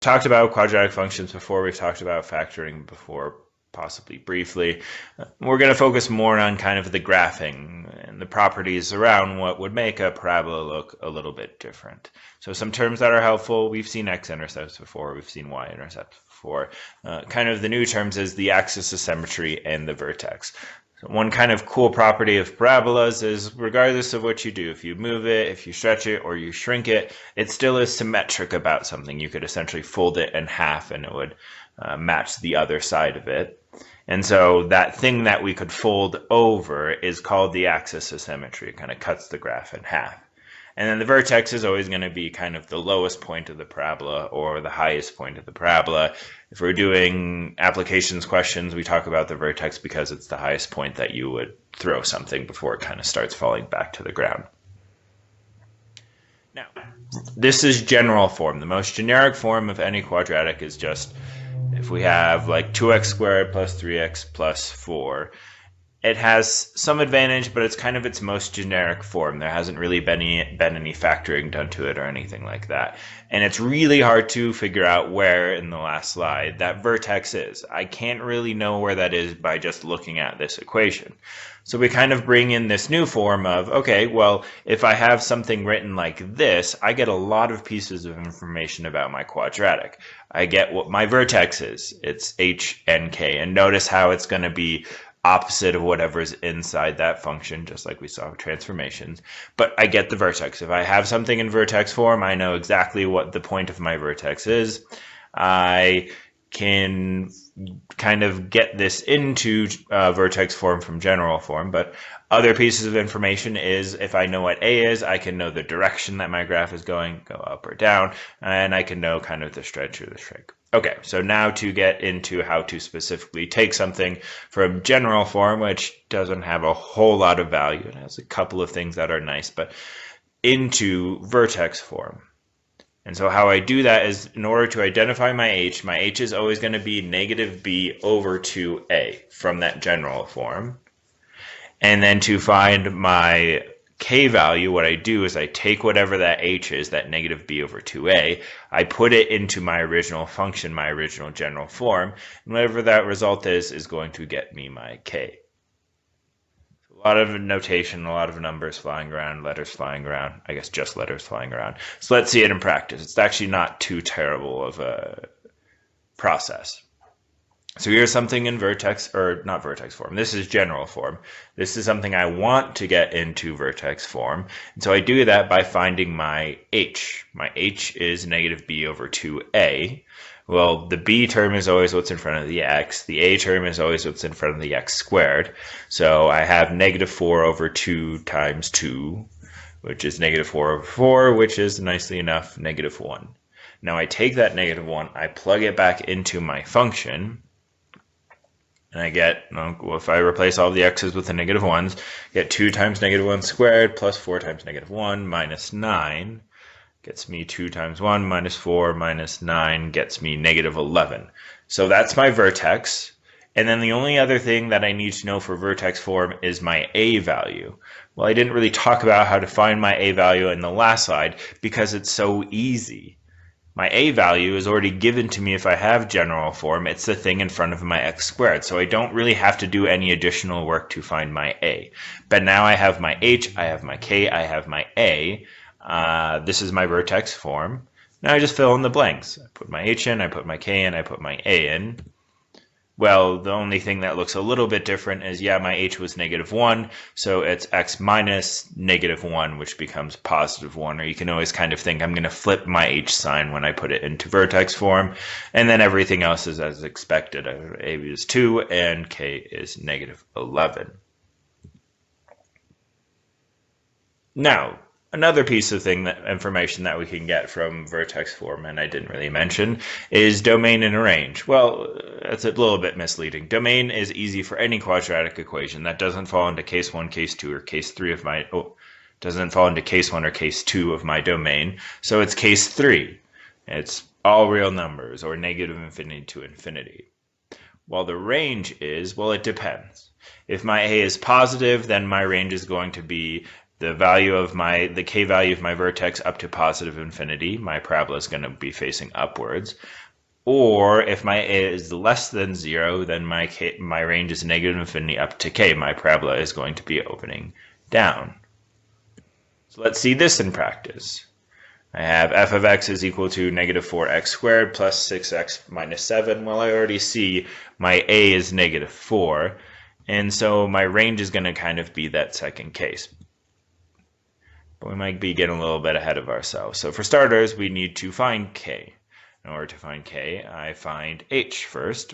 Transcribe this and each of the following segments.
talked about quadratic functions before. We've talked about factoring before, possibly briefly. We're going to focus more on kind of the graphing and the properties around what would make a parabola look a little bit different. So some terms that are helpful, we've seen x-intercepts before, we've seen y-intercepts before. Kind of the new terms is the axis of symmetry and the vertex. One kind of cool property of parabolas is regardless of what you do, if you move it, if you stretch it, or you shrink it, it still is symmetric about something. You could essentially fold it in half and it would match the other side of it. And so that thing that we could fold over is called the axis of symmetry. It kind of cuts the graph in half. And then the vertex is always going to be kind of the lowest point of the parabola or the highest point of the parabola. If we're doing applications questions, we talk about the vertex because it's the highest point that you would throw something before it kind of starts falling back to the ground. Now, this is general form. The most generic form of any quadratic is just if we have like 2x squared plus 3x plus 4. It has some advantage, but it's kind of its most generic form. There hasn't really been any factoring done to it or anything like that. And it's really hard to figure out where in the last slide that vertex is. I can't really know where that is by just looking at this equation. So we kind of bring in this new form of, okay, well, if I have something written like this, I get a lot of pieces of information about my quadratic. I get what my vertex is. It's h and k. And notice how it's going to be opposite of whatever's inside that function, just like we saw with transformations. But I get the vertex. If I have something in vertex form, I know exactly what the point of my vertex is. I can kind of get this into vertex form from general form, but other pieces of information is if I know what A is, I can know the direction that my graph is going, go up or down, and I can know kind of the stretch or the shrink. Okay, so now to get into how to specifically take something from general form, which doesn't have a whole lot of value, it has a couple of things that are nice, but into vertex form. And so how I do that is in order to identify my h is always going to be negative b over 2a from that general form. And then to find my k value, what I do is I take whatever that h is, that negative b over 2a, I put it into my original function, my original general form, and whatever that result is going to get me my k. A lot of notation, a lot of numbers flying around, letters flying around, I guess just letters flying around. So let's see it in practice. It's actually not too terrible of a process. So here's something in vertex, or not vertex form. This is general form. This is something I want to get into vertex form. And so I do that by finding my h. My h is negative b over 2a. Well, the b term is always what's in front of the x. The a term is always what's in front of the x squared. So I have negative 4 over 2 times 2, which is negative 4 over 4, which is, nicely enough, negative 1. Now I take that negative 1, I plug it back into my function, and I get, well, if I replace all the x's with the negative 1s, get 2 times negative 1 squared plus 4 times negative 1 minus 9 gets me 2 times 1 minus 4 minus 9 gets me negative 11. So that's my vertex. And then the only other thing that I need to know for vertex form is my a value. Well, I didn't really talk about how to find my a value in the last slide because it's so easy. My a value is already given to me if I have general form. It's the thing in front of my x squared. So I don't really have to do any additional work to find my a. But now I have my h, I have my k, I have my a. This is my vertex form. Now I just fill in the blanks. I put my h in, I put my k in, I put my a in. Well, the only thing that looks a little bit different is, yeah, my h was negative 1, so it's x minus negative 1, which becomes positive 1. Or you can always kind of think I'm going to flip my h sign when I put it into vertex form, and then everything else is as expected. A is 2, and k is negative 11. Now, another piece of information that we can get from vertex form, and I didn't really mention, is domain and range. Well, that's a little bit misleading. Domain is easy for any quadratic equation. That doesn't fall into case 1, case 2, or case 3 of my, doesn't fall into case 1 or case 2 of my domain. So it's case 3. It's all real numbers, or negative infinity to infinity. While the range is, well, it depends. If my a is positive, then my range is going to be the value of the k value of my vertex up to positive infinity, my parabola is going to be facing upwards. Or if my a is less than 0, then my range is negative infinity up to k. My parabola is going to be opening down. So let's see this in practice. I have f of x is equal to negative 4x squared plus 6x minus 7. Well, I already see my a is negative 4, and so my range is going to kind of be that second case. But we might be getting a little bit ahead of ourselves. So for starters, we need to find k. In order to find k, I find h first.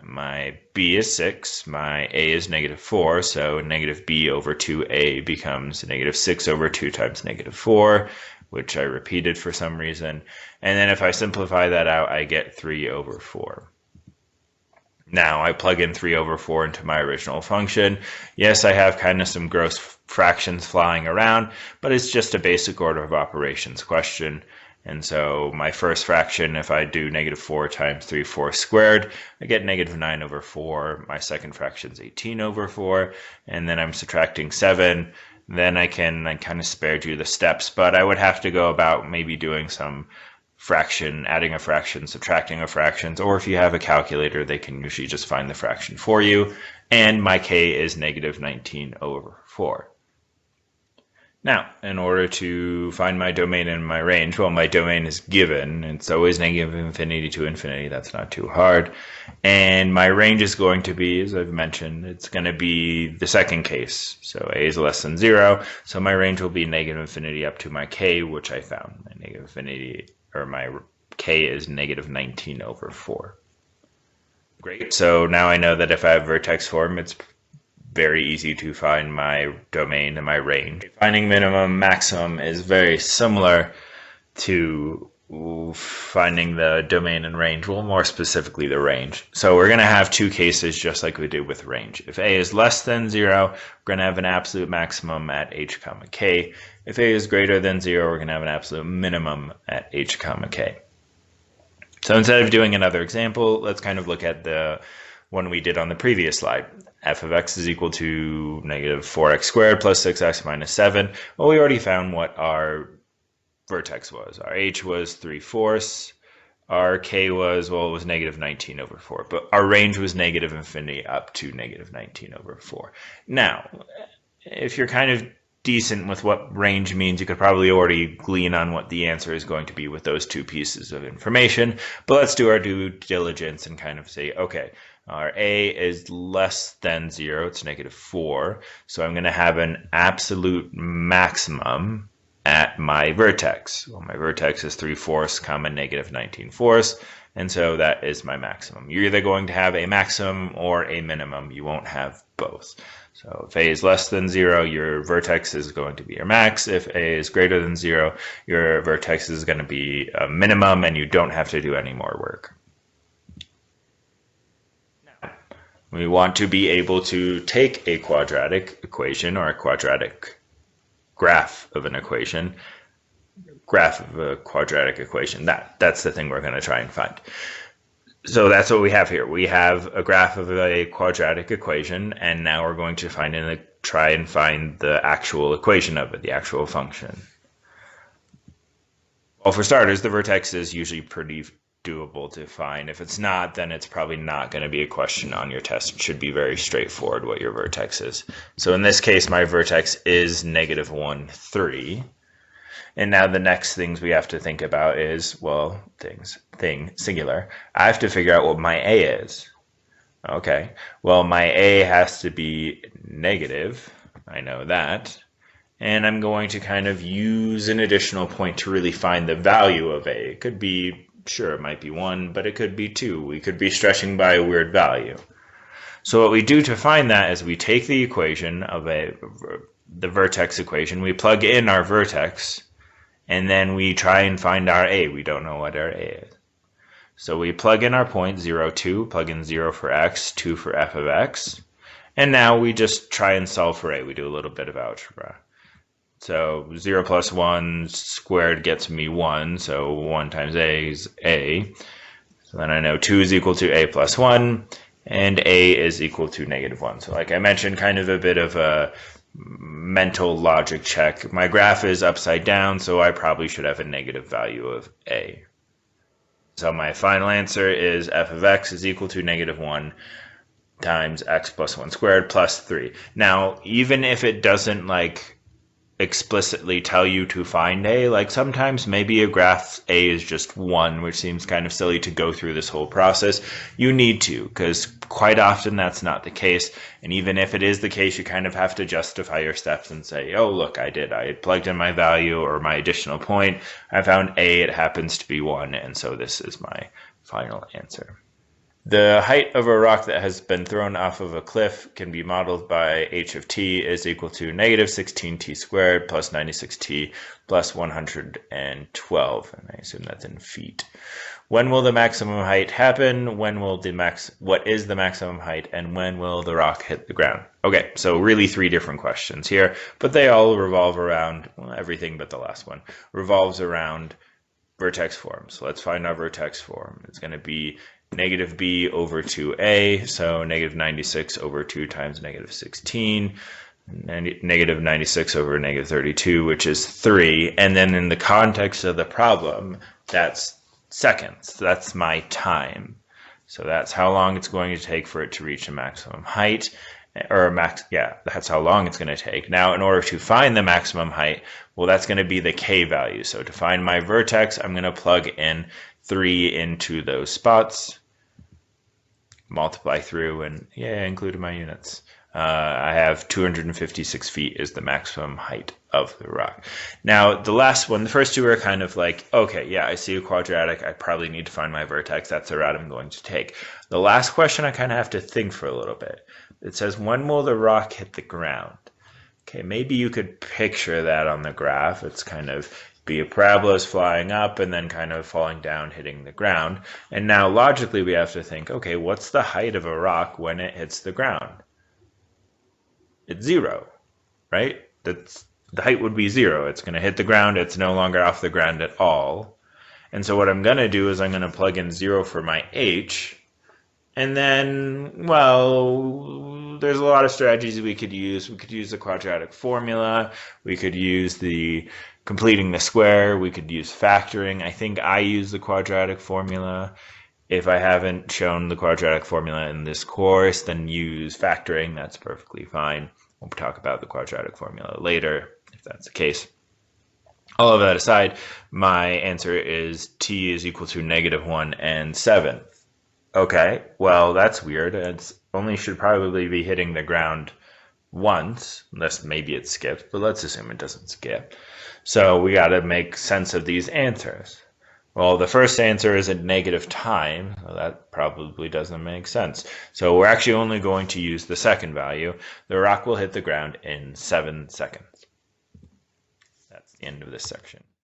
My b is 6, my a is negative 4, so negative b over 2a becomes negative 6 over 2 times negative 4, which I repeated for some reason. And then if I simplify that out, I get 3 over 4. Now I plug in 3 over 4 into my original function. Yes, I have kind of some gross fractions flying around, but it's just a basic order of operations question. And so my first fraction, if I do negative 4 times 3/4 squared, I get negative 9 over 4. My second fraction is 18 over 4. And then I'm subtracting 7. Then I kind of spared you the steps, but I would have to go about maybe doing some fraction, adding a fraction, subtracting a fraction, or if you have a calculator, they can usually just find the fraction for you. And my k is negative 19 over 4. Now, in order to find my domain and my range, well, my domain is given. It's always negative infinity to infinity. That's not too hard. And my range is going to be, as I've mentioned, it's going to be the second case. So a is less than 0. So my range will be negative infinity up to my k, which I found. My negative infinity, or my k is negative 19 over 4. Great. So now I know that if I have vertex form, it's very easy to find my domain and my range. Finding minimum, maximum is very similar to finding the domain and range, well, more specifically the range. So we're going to have two cases just like we did with range. If a is less than 0, we're going to have an absolute maximum at h comma k. If a is greater than 0, we're going to have an absolute minimum at h comma k. So instead of doing another example, let's kind of look at the one we did on the previous slide. F of x is equal to negative 4x squared plus 6x minus 7. Well, we already found what our vertex was. Our h was 3/4. Our k was, well, it was negative 19 over 4. But our range was negative infinity up to negative 19 over 4. Now, if you're kind of decent with what range means, you could probably already glean on what the answer is going to be with those two pieces of information. But let's do our due diligence and kind of say, okay, our a is less than 0, it's negative 4, so I'm going to have an absolute maximum at my vertex. Well, my vertex is 3/4 comma negative 19/4, and so that is my maximum. You're either going to have a maximum or a minimum. You won't have both. So if a is less than 0, your vertex is going to be your max. If a is greater than 0, your vertex is going to be a minimum, and you don't have to do any more work. We want to be able to take a quadratic equation or a quadratic graph of an equation, graph of a quadratic equation. That's the thing we're going to try and find. So that's what we have here. We have a graph of a quadratic equation, and now we're going to try and find the actual equation of it, the actual function. Well, for starters, the vertex is usually pretty doable to find. If it's not, then it's probably not going to be a question on your test. It should be very straightforward what your vertex is. So in this case, my vertex is negative 1, 3. And now the next things we have to think about is, well, singular. I have to figure out what my a is. Okay, well, my a has to be negative. I know that. And I'm going to kind of use an additional point to really find the value of a. It could be, sure, it might be 1, but it could be 2. We could be stretching by a weird value. So what we do to find that is we take the equation of the vertex equation, we plug in our vertex, and then we try and find our a. We don't know what our a is. So we plug in our point, 0, 2, plug in 0 for x, 2 for f of x, and now we just try and solve for a. We do a little bit of algebra. So 0 plus 1 squared gets me 1, so 1 times a is a. So then I know 2 is equal to a plus 1, and a is equal to negative 1. So like I mentioned, kind of a bit of a mental logic check. My graph is upside down, so I probably should have a negative value of a. So my final answer is f of x is equal to -1 times x plus 1 squared plus 3. Now, even if it doesn't explicitly tell you to find a, sometimes maybe a graph a is just 1, which seems kind of silly to go through this whole process. You need to, because quite often that's not the case. And even if it is the case, you kind of have to justify your steps and say, oh, look, I plugged in my value or my additional point. I found a, it happens to be 1, and so this is my final answer. The height of a rock that has been thrown off of a cliff can be modeled by h of t is equal to -16t squared plus 96t plus 112, and I assume that's in feet. When will the maximum height happen? What is the maximum height, and when will the rock hit the ground? Okay, so really 3 different questions here, but they all revolve around, well, everything but the last one revolves around vertex form. So let's find our vertex form. It's going to be -b over 2a, so -96 over 2 times -16, and -96 over -32, which is 3. And then in the context of the problem, that's seconds. That's my time. So that's how long it's going to take for it to reach a maximum height. That's how long it's going to take. Now, in order to find the maximum height, well, that's going to be the k value. So to find my vertex, I'm going to plug in 3 into those spots, multiply through, and yeah, I included my units. I have 256 feet is the maximum height of the rock. Now, the last one, the first two are kind of like, okay, yeah, I see a quadratic. I probably need to find my vertex. That's the route I'm going to take. The last question, I kind of have to think for a little bit. It says, when will the rock hit the ground? Okay, maybe you could picture that on the graph. It's kind of be a parabola is flying up and then kind of falling down, hitting the ground. And now logically we have to think, okay, what's the height of a rock when it hits the ground? It's 0, right? The height would be 0. It's going to hit the ground. It's no longer off the ground at all. And so what I'm going to do is I'm going to plug in 0 for my h. And then, well, there's a lot of strategies we could use. We could use the quadratic formula. We could use the completing the square. We could use factoring. I think I use the quadratic formula. If I haven't shown the quadratic formula in this course, then use factoring. That's perfectly fine. We'll talk about the quadratic formula later, if that's the case. All of that aside, my answer is t is equal to -1 and 7. Okay, well, that's weird. It only should probably be hitting the ground once, unless maybe it skips, but let's assume it doesn't skip. So we got to make sense of these answers. Well, the first answer is a negative time, so that probably doesn't make sense. So we're actually only going to use the second value. The rock will hit the ground in 7 seconds. That's the end of this section.